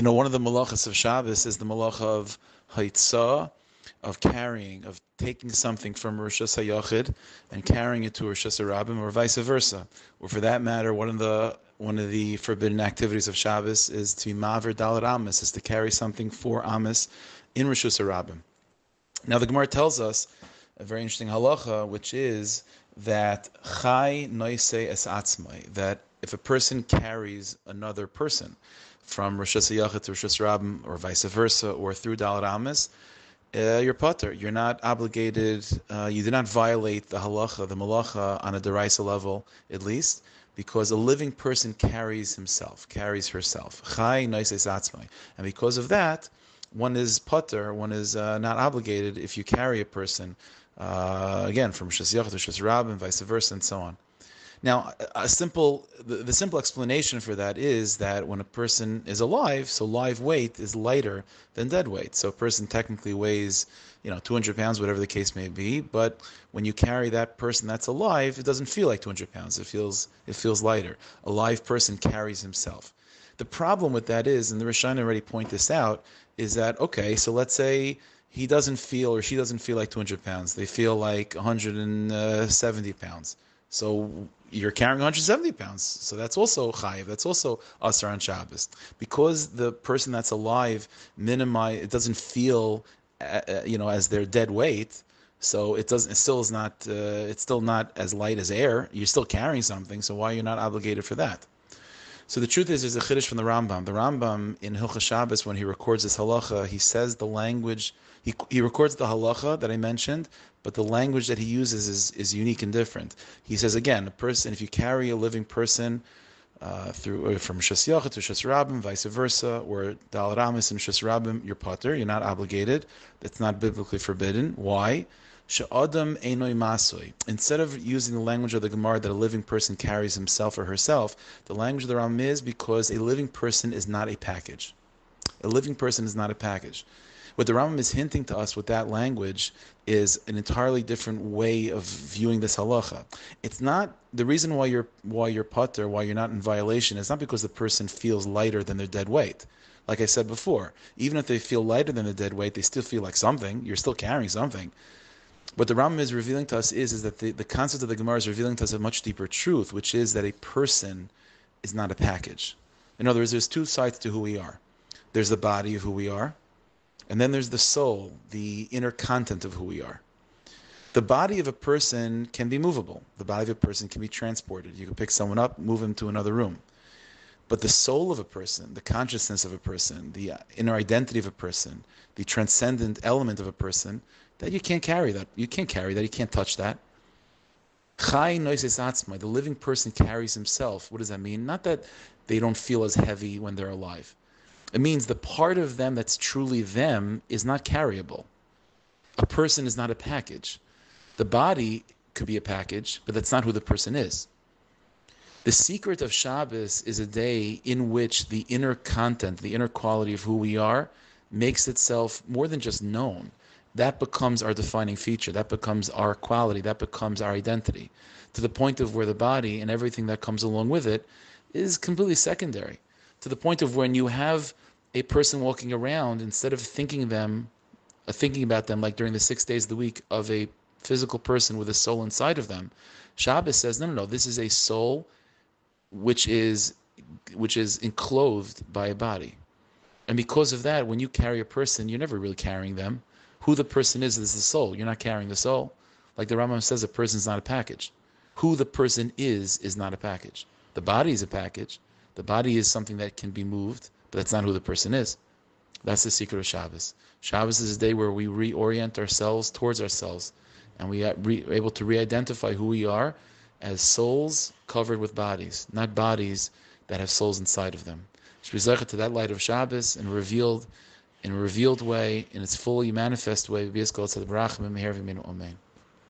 One of the malachas of Shabbos is the malacha of haitzah, of carrying, of taking something from Rishus HaYachid and carrying it to Rishus HaRabim, or vice versa. Or for that matter, one of the forbidden activities of Shabbos is to maver dalet amis, is to carry something for amis in Rishus HaRabim. Now the Gemara tells us a very interesting halacha, which is that chai noise es atzmai, that if a person carries another person from Rishus HaYachid to Rishus HaRabim, or vice versa, or through dalet amis, you're pater. You're not obligated. You do not violate the halacha, the malacha, on a deraisa level, at least, because a living person carries himself, carries herself. Chai noises atzmai, and because of that, one is pater. One is not obligated if you carry a person again from Rishus HaYachid to Rishus HaRabim, vice versa, and so on. Now, the simple explanation for that is that when a person is alive, so live weight is lighter than dead weight. So a person technically weighs, 200 pounds, whatever the case may be. But when you carry that person that's alive, it doesn't feel like 200 pounds. It feels lighter. A live person carries himself. The problem with that is, and the Rishonim already point this out, is that, okay, so let's say he doesn't feel or she doesn't feel like 200 pounds. They feel like 170 pounds. So you're carrying 170 pounds. So that's also chayiv. That's also asar on Shabbos. Because the person that's alive it doesn't feel, as their dead weight. So it's still not as light as air. You're still carrying something. So why are you not obligated for that? So the truth is, there's a Kiddush from the Rambam. The Rambam in Hilchos Shabbos, when he records this halacha, he says the language, he records the halacha that I mentioned, but the language that he uses is unique and different. He says, again, a person, if you carry a living person from Rishus HaYachid to Rishus HaRabim, vice versa, or dalet amis and Rishus HaRabim, you're pater, you're not obligated. That's not biblically forbidden. Why? She'adam einoi masoi. Instead of using the language of the Gemara that a living person carries himself or herself, the language of the Rambam is because a living person is not a package. A living person is not a package. What the Rambam is hinting to us with that language is an entirely different way of viewing this halacha. It's not the reason why you're pater, why you're not in violation. It's not because the person feels lighter than their dead weight. Like I said before, even if they feel lighter than the dead weight, they still feel like something. You're still carrying something. What the Rambam is revealing to us is that the concept of the Gemara is revealing to us a much deeper truth, which is that a person is not a package. In other words, there's two sides to who we are. There's the body of who we are, and then there's the soul, the inner content of who we are. The body of a person can be movable. The body of a person can be transported. You can pick someone up, move him to another room. But the soul of a person, the consciousness of a person, the inner identity of a person, the transcendent element of a person, that you can't carry that. You can't carry that. You can't touch that. Chai noises atzmai. The living person carries himself. What does that mean? Not that they don't feel as heavy when they're alive. It means the part of them that's truly them is not carryable. A person is not a package. The body could be a package, but that's not who the person is. The secret of Shabbos is a day in which the inner content, the inner quality of who we are, makes itself more than just known. That becomes our defining feature. That becomes our quality. That becomes our identity. To the point of where the body and everything that comes along with it is completely secondary. To the point of when you have a person walking around, instead of thinking about them like during the 6 days of the week of a physical person with a soul inside of them, Shabbos says, no, this is a soul which is enclosed by a body. And because of that, when you carry a person, you're never really carrying them. Who the person is the soul. You're not carrying the soul. Like the Rambam says, a person is not a package. Who the person is not a package. The body is a package. The body is something that can be moved, but that's not who the person is. That's the secret of Shabbos. Shabbos is a day where we reorient ourselves towards ourselves, and we are able to re-identify who we are as souls covered with bodies, not bodies that have souls inside of them. Should be zeichet to that light of Shabbos and revealed in a revealed way, in its fully manifest way. Amen.